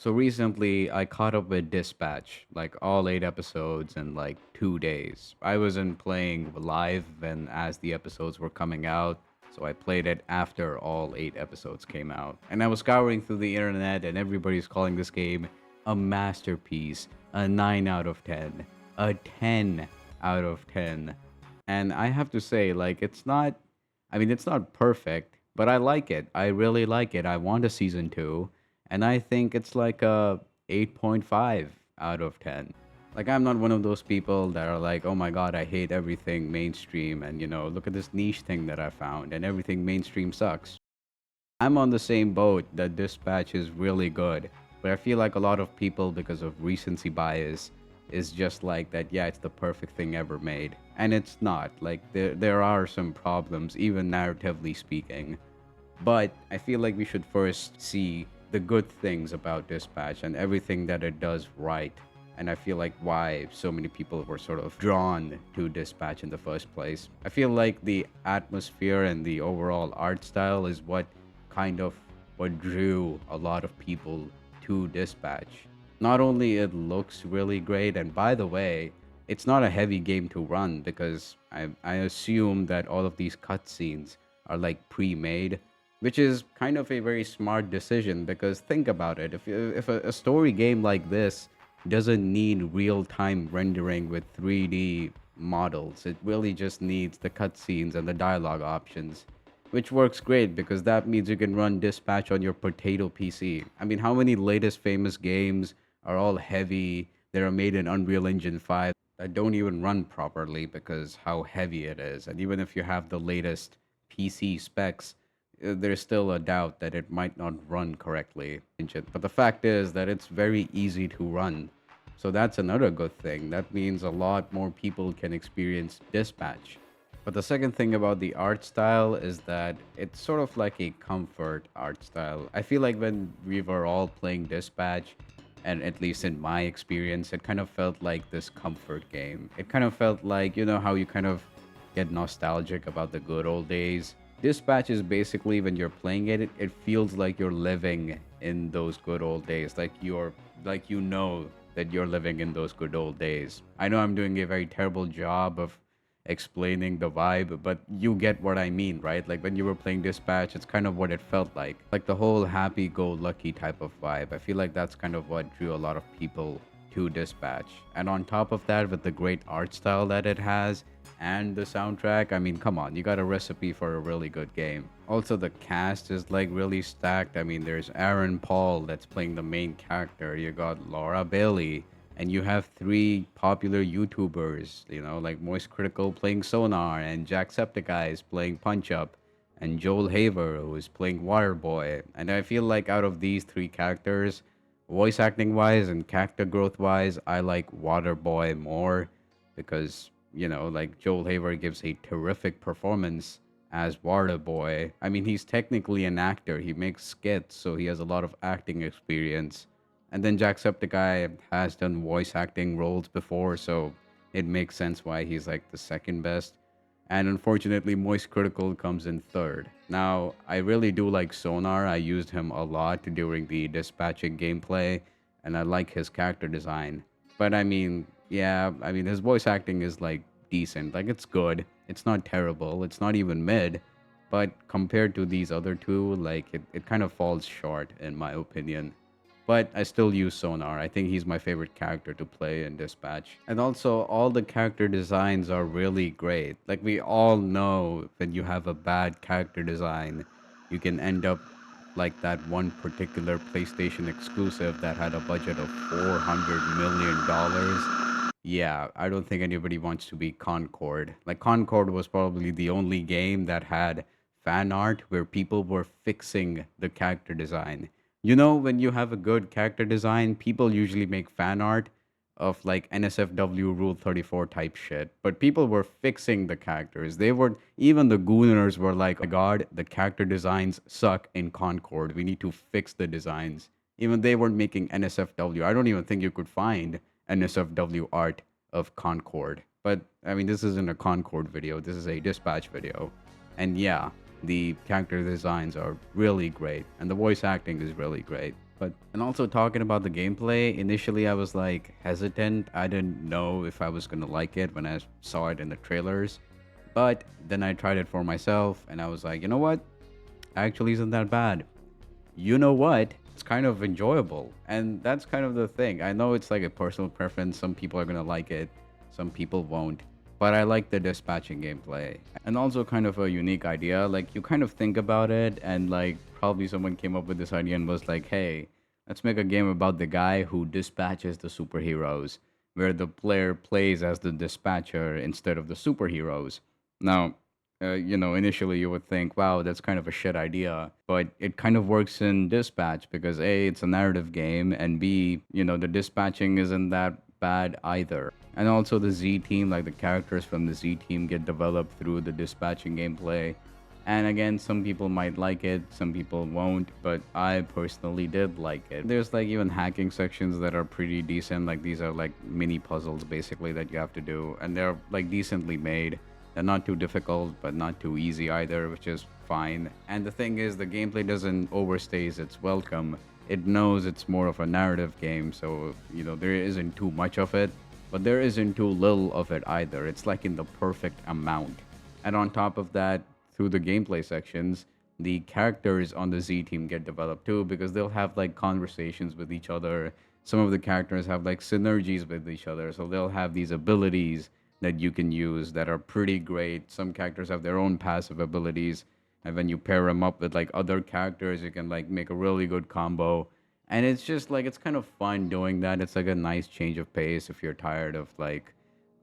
So recently, I caught up with Dispatch, like all 8 episodes in like 2 days. I wasn't playing live when as the episodes were coming out, so I played it after all 8 episodes came out. And I was scouring through the internet, and everybody's calling this game a masterpiece, a 9 out of 10, a 10 out of 10. And I have to say, like, it's not perfect, but I like it. I really like it. I want a season two, and I think it's like a 8.5 out of 10. Like, I'm not one of those people that are like, oh my god, I hate everything mainstream, and look at this niche thing that I found, and everything mainstream sucks. I'm on the same boat that Dispatch is really good, but I feel like a lot of people, because of recency bias, is just like that. Yeah, it's the perfect thing ever made, and it's not. Like there are some problems, even narratively speaking. But I feel like we should first see the good things about Dispatch and everything that it does right. And I feel like why so many people were sort of drawn to Dispatch in the first place. I feel like the atmosphere and the overall art style is what drew a lot of people to Dispatch. Not only it looks really great, and by the way, it's not a heavy game to run because I assume that all of these cutscenes are like pre-made, which is kind of a very smart decision because think about it. If a story game like this doesn't need real-time rendering with 3D models, it really just needs the cutscenes and the dialogue options, which works great because that means you can run Dispatch on your potato PC. I mean, how many latest famous games are all heavy? That are made in Unreal Engine 5 that don't even run properly because how heavy it is. And even if you have the latest PC specs, there's still a doubt that it might not run correctly. But the fact is that it's very easy to run. So that's another good thing. That means a lot more people can experience Dispatch. But the second thing about the art style is that it's sort of like a comfort art style. I feel like when we were all playing Dispatch, and at least in my experience, it kind of felt like this comfort game. It kind of felt like, how you kind of get nostalgic about the good old days. Dispatch is basically when you're playing it, it feels like you're living in those good old days. Like that you're living in those good old days. I know I'm doing a very terrible job of explaining the vibe, but you get what I mean, right? Like when you were playing Dispatch, it's kind of what it felt like. Like the whole happy-go-lucky type of vibe. I feel like that's kind of what drew a lot of people to Dispatch. And on top of that, with the great art style that it has and the soundtrack, I mean, come on, you got a recipe for a really good game. Also, the cast is like really stacked. I mean, there's Aaron Paul that's playing the main character. You got Laura Bailey, and you have three popular YouTubers, like Moist Critical playing Sonar, and Jacksepticeye is playing Punch Up, and Joel Haver, who is playing Waterboy. And I feel like out of these three characters, voice acting wise and character growth wise, I like Waterboy more because, like Joel Haver gives a terrific performance as Waterboy. I mean, he's technically an actor, he makes skits, so he has a lot of acting experience. And then Jacksepticeye has done voice acting roles before, so it makes sense why he's like the second best. And unfortunately, Moist Critical comes in third. Now, I really do like Sonar. I used him a lot during the dispatching gameplay, and I like his character design. But I mean, yeah, I mean, his voice acting is like decent. Like, it's good. It's not terrible. It's not even mid. But compared to these other two, like, it kind of falls short, in my opinion. But I still use Sonar. I think he's my favorite character to play in Dispatch. And also, all the character designs are really great. Like, we all know when you have a bad character design, you can end up like that one particular PlayStation exclusive that had a budget of $400 million. Yeah, I don't think anybody wants to be Concord. Like, Concord was probably the only game that had fan art where people were fixing the character design. When you have a good character design, people usually make fan art of like NSFW Rule 34 type shit. But people were fixing the characters. Even the Gooners were like, oh my god, the character designs suck in Concord. We need to fix the designs. Even they weren't making NSFW. I don't even think you could find NSFW art of Concord. But I mean, this isn't a Concord video, this is a Dispatch video. And yeah, the character designs are really great, and the voice acting is really great. But and also talking about the gameplay, initially I was like hesitant. I didn't know if I was gonna like it when I saw it in the trailers. But then I tried it for myself and I was like, you know what? Actually isn't that bad. You know what? It's kind of enjoyable. And that's kind of the thing. I know it's like a personal preference. Some people are gonna like it, some people won't. But I like the dispatching gameplay. And also kind of a unique idea. Like you kind of think about it and like probably someone came up with this idea and was like, hey, let's make a game about the guy who dispatches the superheroes, where the player plays as the dispatcher instead of the superheroes. Now, initially you would think, wow, that's kind of a shit idea, but it kind of works in Dispatch because A, it's a narrative game, and B, the dispatching isn't that bad either. And also the Z team, like the characters from the Z team get developed through the dispatching gameplay. And again, some people might like it, some people won't, but I personally did like it. There's like even hacking sections that are pretty decent. Like these are like mini puzzles basically that you have to do, and they're like decently made. They're not too difficult, but not too easy either, which is fine. And the thing is, the gameplay doesn't overstays its welcome. It knows it's more of a narrative game, so there isn't too much of it, but there isn't too little of it either. It's like in the perfect amount. And on top of that, through the gameplay sections, the characters on the Z team get developed too because they'll have like conversations with each other. Some of the characters have like synergies with each other, so they'll have these abilities that you can use that are pretty great. Some characters have their own passive abilities, and when you pair them up with like other characters, you can like make a really good combo. And it's just like it's kind of fun doing that. It's like a nice change of pace if you're tired of like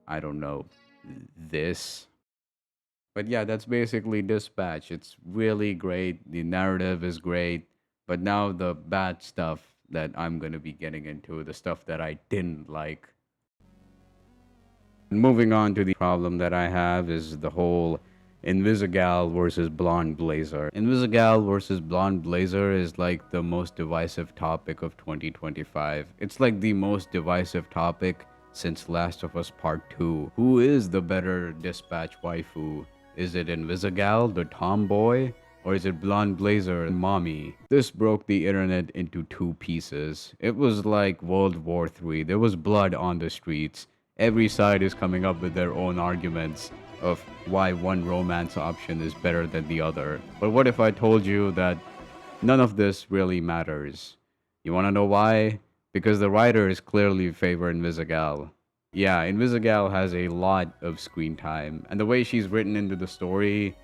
I don't know this. But yeah, that's basically Dispatch. It's really great. The narrative is great. But now the bad stuff that I'm going to be getting into, the stuff that I didn't like. Moving on to the problem that I have is the whole Invisigal versus Blonde Blazer. Invisigal versus Blonde Blazer is like the most divisive topic of 2025. It's like the most divisive topic since Last of Us Part 2. Who is the better dispatch waifu? Is it Invisigal, the tomboy? Or is it Blonde Blazer and Mommy? This broke the internet into two pieces. It was like World War III. There was blood on the streets. Every side is coming up with their own arguments of why one romance option is better than the other. But what if I told you that none of this really matters? You want to know why? Because the writers clearly favor Invisigal. Yeah, Invisigal has a lot of screen time, and the way she's written into the story,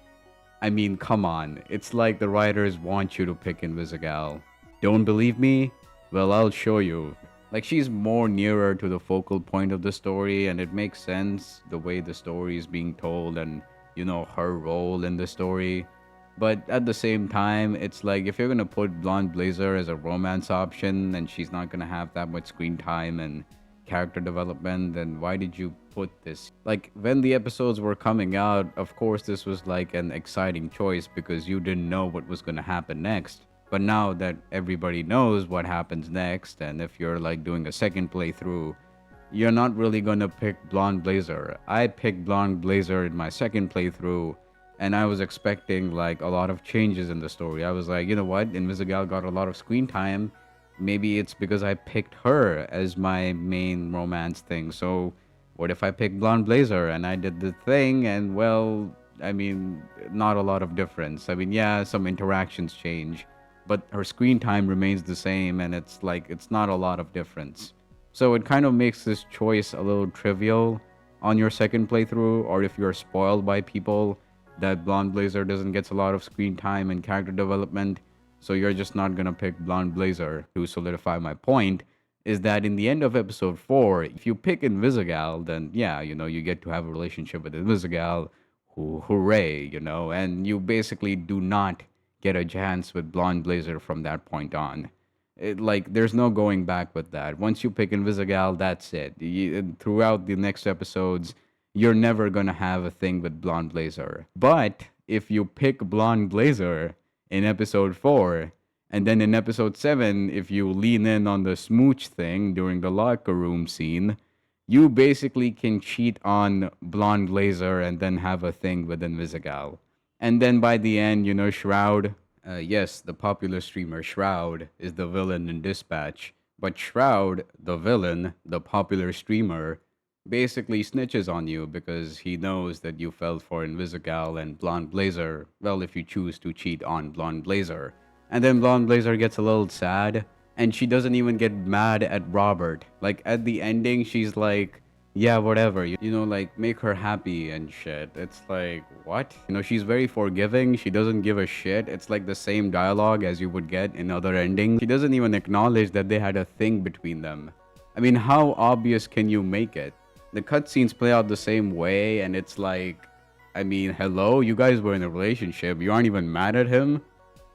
I mean, come on. It's like the writers want you to pick Invisigal. Don't believe me? Well, I'll show you. Like, she's more nearer to the focal point of the story, and it makes sense the way the story is being told and, her role in the story. But at the same time, it's like if you're gonna put Blonde Blazer as a romance option and she's not gonna have that much screen time and character development, then why did you put this? Like, when the episodes were coming out, of course, this was like an exciting choice because you didn't know what was gonna happen next. But now that everybody knows what happens next, and if you're like doing a second playthrough, you're not really gonna pick Blonde Blazer. I picked Blonde Blazer in my second playthrough, and I was expecting like a lot of changes in the story. I was like, you know what? Invisigal got a lot of screen time. Maybe it's because I picked her as my main romance thing. So what if I picked Blonde Blazer and I did the thing and well, I mean, not a lot of difference. I mean, yeah, some interactions change, but her screen time remains the same and it's like it's not a lot of difference. So it kind of makes this choice a little trivial on your second playthrough, or if you're spoiled by people that Blonde Blazer doesn't get a lot of screen time and character development, so you're just not gonna pick Blonde Blazer. To solidify my point, is that in the end of episode 4, if you pick Invisigal, then yeah, you get to have a relationship with Invisigal. Hooray, and you basically do not get a chance with Blonde Blazer from that point on. Like, there's no going back with that. Once you pick Invisigal, that's it. Throughout the next episodes, you're never gonna have a thing with Blonde Blazer. But if you pick Blonde Blazer in episode 4, and then in episode 7, if you lean in on the smooch thing during the locker room scene, you basically can cheat on Blonde Blazer and then have a thing with Invisigal. And then by the end, Shroud, Yes, the popular streamer Shroud is the villain in Dispatch, but Shroud, the villain, the popular streamer, basically snitches on you because he knows that you fell for Invisigal and Blonde Blazer. Well, if you choose to cheat on Blonde Blazer. And then Blonde Blazer gets a little sad, and she doesn't even get mad at Robert. Like, at the ending, she's like, yeah, whatever, like make her happy and shit. It's like, what? She's very forgiving. She doesn't give a shit. It's like the same dialogue as you would get in other endings. She doesn't even acknowledge that they had a thing between them. I mean, how obvious can you make it? The cutscenes play out the same way, and it's like, I mean, hello, you guys were in a relationship. You aren't even mad at him?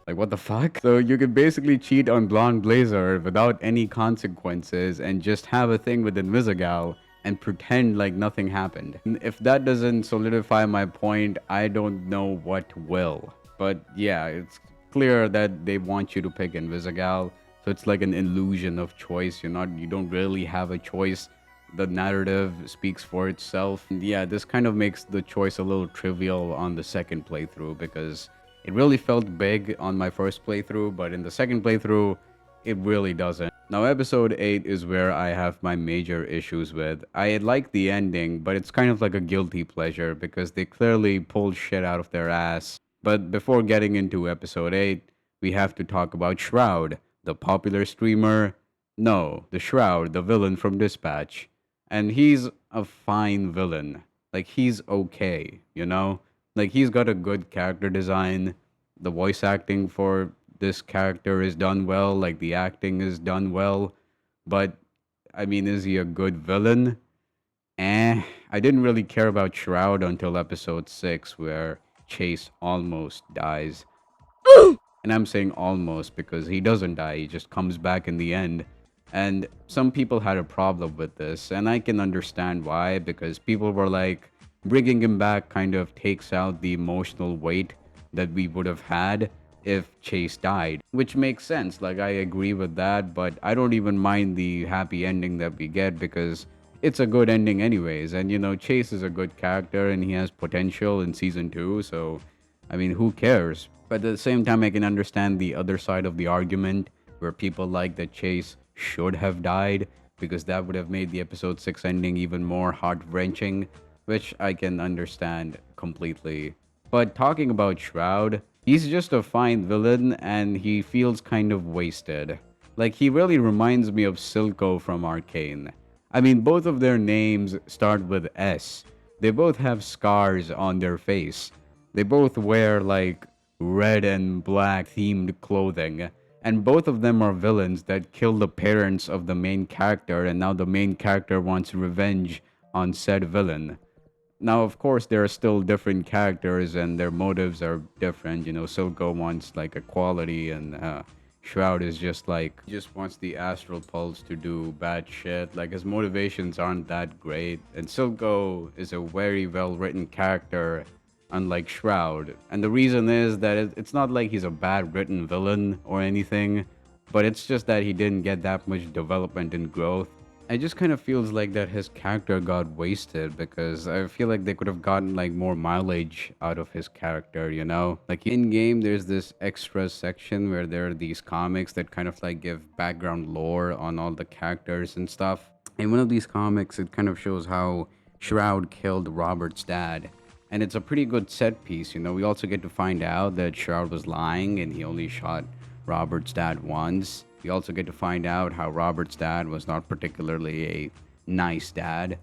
Like, what the fuck? So you can basically cheat on Blonde Blazer without any consequences and just have a thing with Invisigal and pretend like nothing happened. If that doesn't solidify my point, I don't know what will. But yeah, it's clear that they want you to pick Invisigal. So it's like an illusion of choice. You don't really have a choice. The narrative speaks for itself. And yeah, this kind of makes the choice a little trivial on the second playthrough because it really felt big on my first playthrough, but in the second playthrough, it really doesn't. Now, episode 8 is where I have my major issues with. I like the ending, but it's kind of like a guilty pleasure because they clearly pulled shit out of their ass. But before getting into episode 8, we have to talk about Shroud, the popular streamer. No, the Shroud, the villain from Dispatch. And he's a fine villain. Like, he's okay, you know? Like, he's got a good character design. The voice acting for this character is done well, like the acting is done well. But I mean, is he a good villain? I didn't really care about Shroud until episode 6, where Chase almost dies. And I'm saying almost because he doesn't die, he just comes back in the end. And some people had a problem with this, and I can understand why, because people were like, bringing him back kind of takes out the emotional weight that we would have had if Chase died, which makes sense. Like, I agree with that, but I don't even mind the happy ending that we get because it's a good ending, anyways. And Chase is a good character and he has potential in season 2, so I mean, who cares? But at the same time, I can understand the other side of the argument where people like that Chase should have died because that would have made the episode 6 ending even more heart wrenching, which I can understand completely. But talking about Shroud, he's just a fine villain and he feels kind of wasted. Like, he really reminds me of Silco from Arcane. I mean, both of their names start with S. They both have scars on their face. They both wear like red and black themed clothing. And both of them are villains that kill the parents of the main character, and now the main character wants revenge on said villain. Now, of course, there are still different characters and their motives are different. Silco wants like equality, and Shroud is just like, he just wants the Astral Pulse to do bad shit. Like, his motivations aren't that great. And Silco is a very well written character, unlike Shroud. And the reason is that it's not like he's a bad written villain or anything, but it's just that he didn't get that much development and growth. It just kind of feels like that his character got wasted because I feel like they could have gotten like more mileage out of his character. Like, in game, there's this extra section where there are these comics that kind of like give background lore on all the characters and stuff. In one of these comics, it kind of shows how Shroud killed Robert's dad. And it's a pretty good set piece. We also get to find out that Shroud was lying and he only shot Robert's dad once. We also get to find out how Robert's dad was not particularly a nice dad.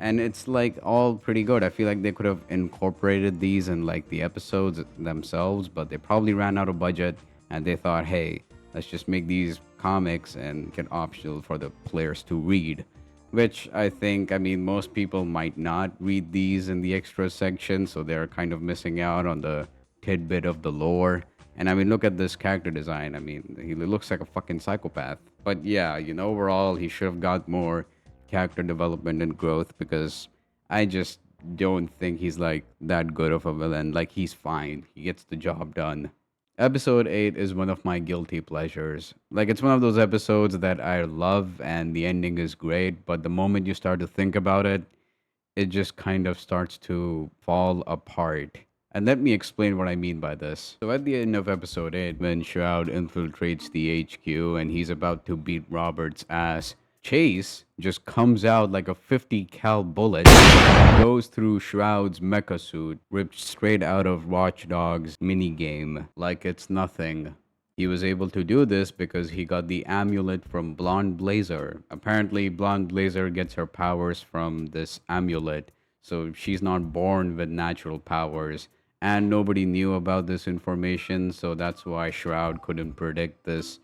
And it's like all pretty good. I feel like they could have incorporated these in like the episodes themselves, but they probably ran out of budget and they thought, hey, let's just make these comics and get optional for the players to read. Which I think, I mean, most people might not read these in the extra section, so they're kind of missing out on the tidbit of the lore. And I mean, look at this character design. I mean, he looks like a fucking psychopath. But yeah, overall, he should have got more character development and growth because I just don't think he's like that good of a villain. Like, he's fine, he gets the job done. Episode 8 is one of my guilty pleasures. Like, it's one of those episodes that I love and the ending is great, but the moment you start to think about it, it just kind of starts to fall apart. And let me explain what I mean by this. So at the end of episode 8, when Shroud infiltrates the HQ and he's about to beat Robert's ass, Chase just comes out like a 50 cal bullet, goes through Shroud's mecha suit, ripped straight out of Watch Dogs minigame like it's nothing. He was able to do this because he got the amulet from Blonde Blazer. Apparently, Blonde Blazer gets her powers from this amulet, so she's not born with natural powers. And nobody knew about this information, so that's why Shroud couldn't predict this,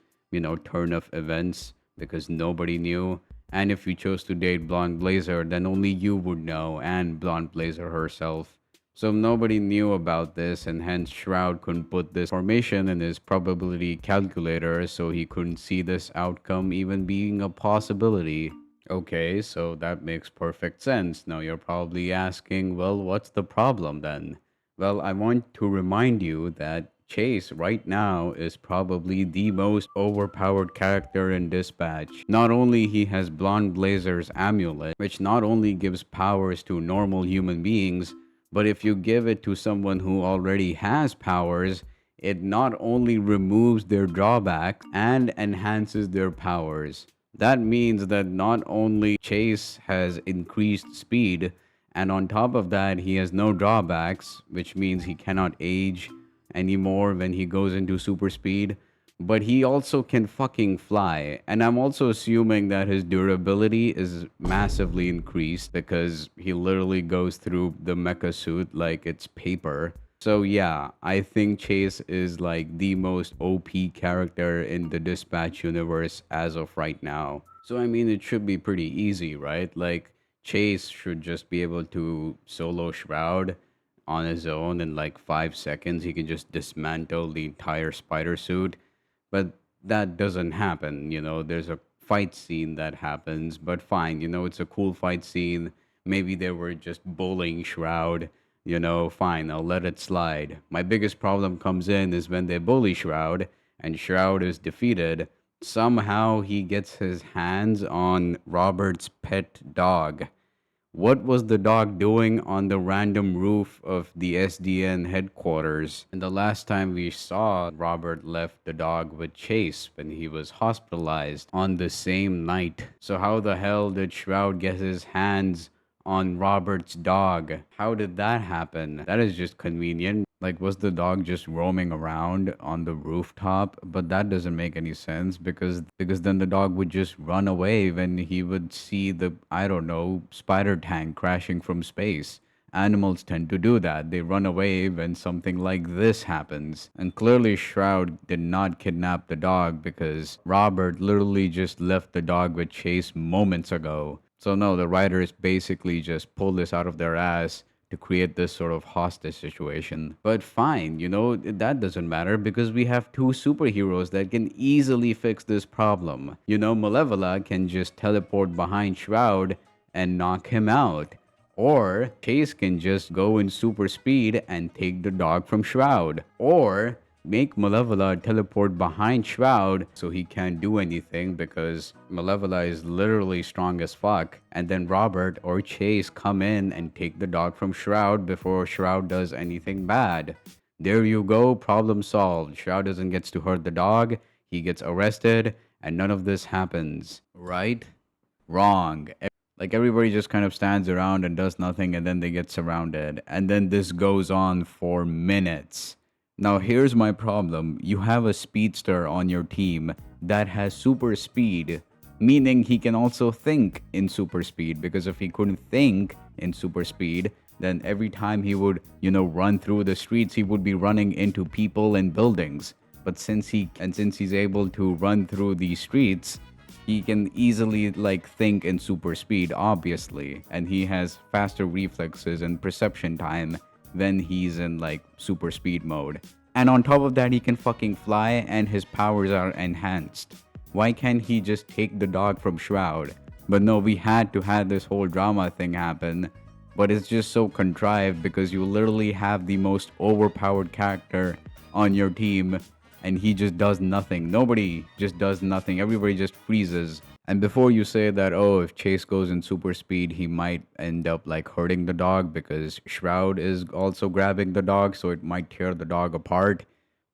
turn of events because nobody knew. And if you chose to date Blonde Blazer, then only you would know, and Blonde Blazer herself. So nobody knew about this, and hence Shroud couldn't put this formation in his probability calculator, so he couldn't see this outcome even being a possibility. Okay, so that makes perfect sense. Now you're probably asking, well, what's the problem then? Well, I want to remind you that Chase right now is probably the most overpowered character in Dispatch. Not only he has Blonde Blazer's amulet, which not only gives powers to normal human beings, but if you give it to someone who already has powers, it not only removes their drawbacks and enhances their powers. That means that not only Chase has increased speed, and on top of that, he has no drawbacks, which means he cannot age anymore when he goes into super speed. But he also can fucking fly. And I'm also assuming that his durability is massively increased because he literally goes through the mecha suit like it's paper. So yeah, I think Chase is like the most OP character in the Dispatch universe as of right now. So I mean, it should be pretty easy, right? Like, Chase should just be able to solo Shroud on his own in like 5 seconds. He can just dismantle the entire spider suit. But that doesn't happen. There's a fight scene that happens, but fine, it's a cool fight scene. Maybe they were just bullying Shroud. Fine, I'll let it slide. My biggest problem comes in is when they bully Shroud and Shroud is defeated. Somehow he gets his hands on Robert's pet dog. What was the dog doing on the random roof of the SDN headquarters? And the last time we saw, Robert left the dog with Chase when he was hospitalized on the same night. So how the hell did Shroud get his hands on Robert's dog? How did that happen? That is just convenient. Like, was the dog just roaming around on the rooftop? But that doesn't make any sense because then the dog would just run away when he would see the, I don't know, spider tank crashing from space. Animals tend to do that. They run away when something like this happens. And clearly Shroud did not kidnap the dog because Robert literally just left the dog with Chase moments ago. So no, the writers basically just pulled this out of their ass to create this sort of hostage situation. But fine, that doesn't matter because we have two superheroes that can easily fix this problem. Malevola can just teleport behind Shroud and knock him out. Or Chase can just go in super speed and take the dog from Shroud. Or make Malevola teleport behind Shroud so he can't do anything because Malevola is literally strong as fuck. And then Robert or Chase come in and take the dog from Shroud before Shroud does anything bad. There you go, problem solved. Shroud doesn't get to hurt the dog, he gets arrested, and none of this happens. Right? Wrong. Like, everybody just kind of stands around and does nothing and then they get surrounded. And then this goes on for minutes. Now, here's my problem. You have a speedster on your team that has super speed, meaning he can also think in super speed. Because if he couldn't think in super speed, then every time he would, run through the streets, he would be running into people and buildings. But since he's able to run through these streets, he can easily think in super speed, obviously. And he has faster reflexes and perception time when he's in super speed mode. And on top of that, he can fucking fly and his powers are enhanced. Why can't he just take the dog from Shroud? But no, we had to have this whole drama thing happen. But it's just so contrived because you literally have the most overpowered character on your team and he just does nothing. Nobody just does nothing. Everybody just freezes. And before you say that, oh, if Chase goes in super speed, he might end up like hurting the dog because Shroud is also grabbing the dog, so it might tear the dog apart.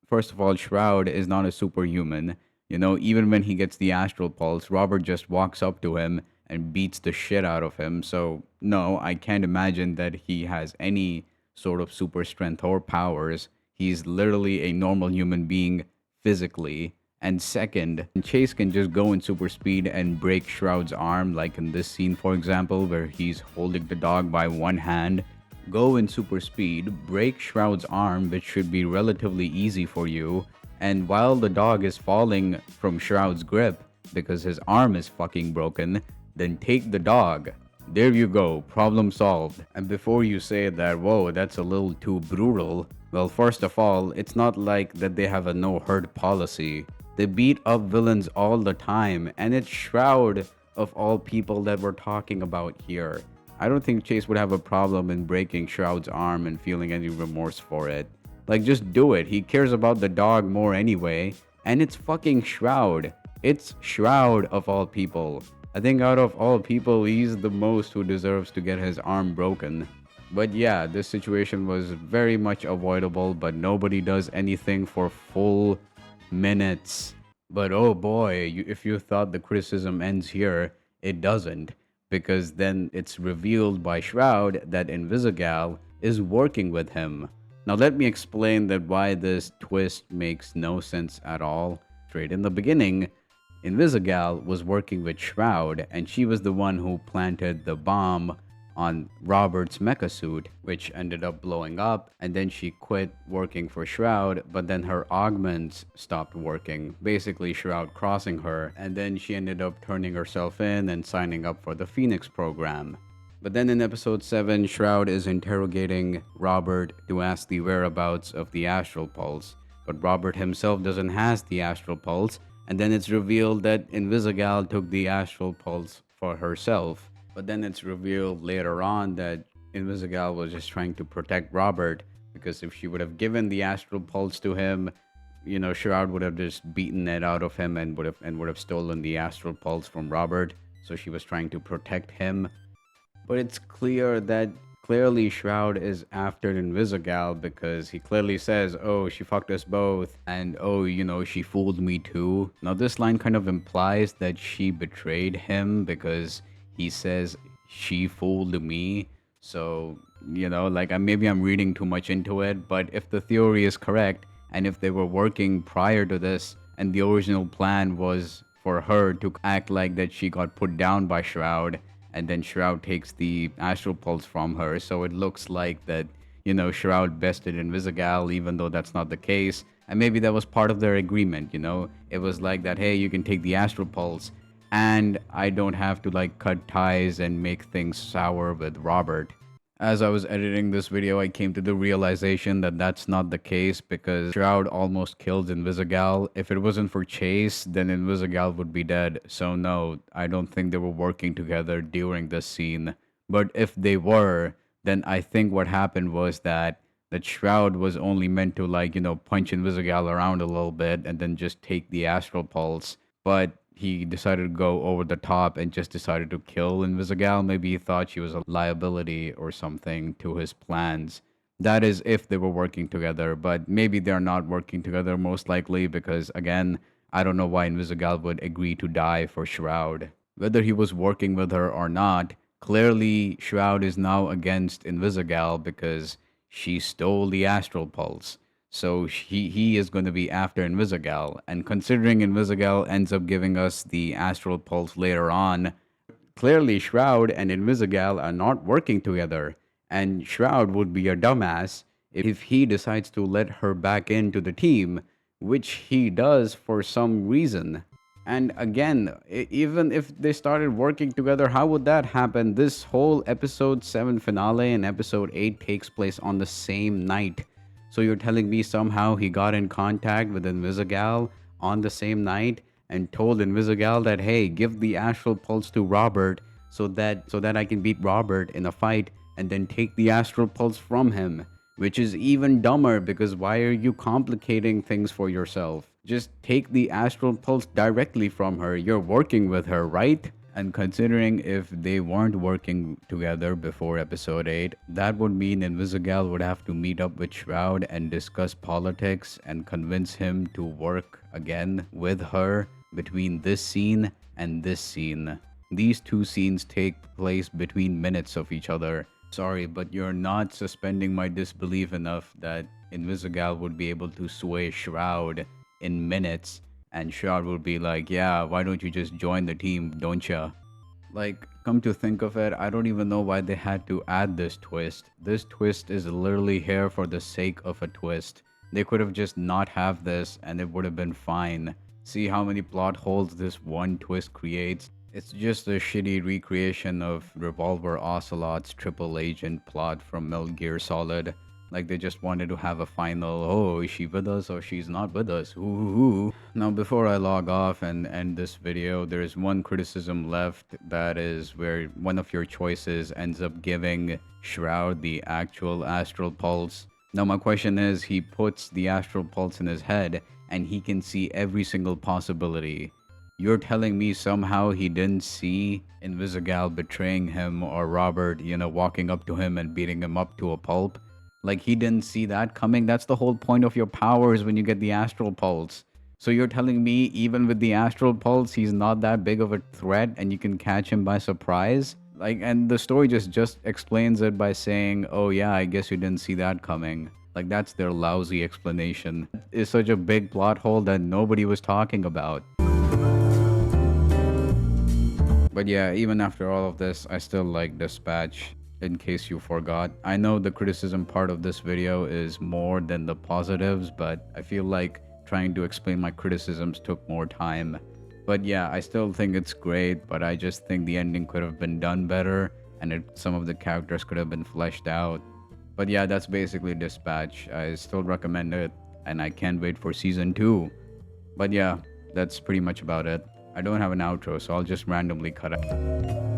First of all, Shroud is not a superhuman. You know, even when he gets the astral pulse, Robert just walks up to him and beats the shit out of him. So, no, I can't imagine that he has any sort of super strength or powers. He's literally a normal human being physically. And second, Chase can just go in super speed and break Shroud's arm, like in this scene, for example, where he's holding the dog by one hand. Go in super speed, break Shroud's arm, which should be relatively easy for you, and while the dog is falling from Shroud's grip because his arm is fucking broken, then take the dog. There you go, problem solved. And before you say that, whoa, that's a little too brutal, well, first of all, it's not like that they have a no hurt policy. They beat up villains all the time, and it's Shroud of all people that we're talking about here. I don't think Chase would have a problem in breaking Shroud's arm and feeling any remorse for it. Like, just do it. He cares about the dog more anyway. And it's fucking Shroud. It's Shroud of all people. I think out of all people, he's the most who deserves to get his arm broken. But yeah, this situation was very much avoidable, but nobody does anything for full minutes. But oh boy, if you thought the criticism ends here, it doesn't. Because then it's revealed by Shroud that Invisigal is working with him. Now let me explain that why this twist makes no sense at all. Straight in the beginning, Invisigal was working with Shroud, and she was the one who planted the bomb on Robert's mecha suit, which ended up blowing up, and then she quit working for Shroud, but then her augments stopped working, basically Shroud crossing her, and then she ended up turning herself in and signing up for the Phoenix program. But then in episode 7, Shroud is interrogating Robert to ask the whereabouts of the Astral Pulse, but Robert himself doesn't have the Astral Pulse, and then it's revealed that Invisigal took the Astral Pulse for herself. But then it's revealed later on that Invisigal was just trying to protect Robert, because if she would have given the Astral Pulse to him, you know, Shroud would have just beaten it out of him and would have stolen the Astral Pulse from Robert. So she was trying to protect him. But it's clear that clearly Shroud is after Invisigal, because he clearly says, oh, she fucked us both, and oh, you know, she fooled me too. Now this line kind of implies that she betrayed him, because he says she fooled me. So, you know, like maybe I'm reading too much into it, but if the theory is correct, and if they were working prior to this, and the original plan was for her to act like that she got put down by Shroud, and then Shroud takes the Astral Pulse from her, so it looks like that, you know, Shroud bested Invisigal, even though that's not the case. And maybe that was part of their agreement, you know? It was like that, hey, you can take the Astral Pulse, and I don't have to like cut ties and make things sour with Robert. As I was editing this video, I came to the realization that that's not the case, because Shroud almost killed Invisigal. If it wasn't for Chase, then Invisigal would be dead. So no, I don't think they were working together during this scene. But if they were, then I think what happened was that Shroud was only meant to, like, you know, punch Invisigal around a little bit and then just take the Astral Pulse. But he decided to go over the top and just decided to kill Invisigal. Maybe he thought she was a liability or something to his plans. That is if they were working together, but maybe they're not working together, most likely, because again, I don't know why Invisigal would agree to die for Shroud. Whether he was working with her or not, clearly Shroud is now against Invisigal because she stole the Astral Pulse. So he is going to be after Invisigal. And considering Invisigal ends up giving us the Astral Pulse later on, clearly Shroud and Invisigal are not working together. And Shroud would be a dumbass if he decides to let her back into the team, which he does for some reason. And again, even if they started working together, how would that happen? This whole episode 7 finale and episode 8 takes place on the same night. So you're telling me somehow he got in contact with Invisigal on the same night and told Invisigal that, hey, give the Astral Pulse to Robert so that I can beat Robert in a fight and then take the Astral Pulse from him, which is even dumber, because why are you complicating things for yourself? Just take the astral pulse directly from her. You're working with her, right? And considering if they weren't working together before episode 8, that would mean Invisigal would have to meet up with Shroud and discuss politics and convince him to work again with her between this scene and this scene. These two scenes take place between minutes of each other. Sorry, but you're not suspending my disbelief enough that Invisigal would be able to sway Shroud in minutes, and Shroud will be like, yeah, why don't you just join the team, don't ya? Like, come to think of it, I don't even know why they had to add this twist. This twist is literally here for the sake of a twist. They could have just not have this and it would have been fine. See how many plot holes this one twist creates? It's just a shitty recreation of Revolver Ocelot's triple agent plot from Metal Gear Solid. Like they just wanted to have a final, oh, is she with us or she's not with us? Ooh. Now, before I log off and end this video, there is one criticism left. That is where one of your choices ends up giving Shroud the actual astral pulse. Now, my question is, he puts the astral pulse in his head and he can see every single possibility. You're telling me somehow he didn't see Invisigal betraying him or Robert, walking up to him and beating him up to a pulp? Like he didn't see that coming? That's the whole point of your powers when you get the astral pulse. So you're telling me even with the astral pulse, he's not that big of a threat and you can catch him by surprise? Like, and the story just explains it by saying, oh yeah, I guess you didn't see that coming. Like that's their lousy explanation. It's such a big plot hole that nobody was talking about. But yeah, even after all of this, I still like Dispatch, in case you forgot. I know the criticism part of this video is more than the positives, but I feel like trying to explain my criticisms took more time. But yeah, I still think it's great, but I just think the ending could have been done better, and some of the characters could have been fleshed out. But yeah, that's basically Dispatch. I still recommend it, and I can't wait for season 2. But yeah, that's pretty much about it. I don't have an outro, so I'll just randomly cut out.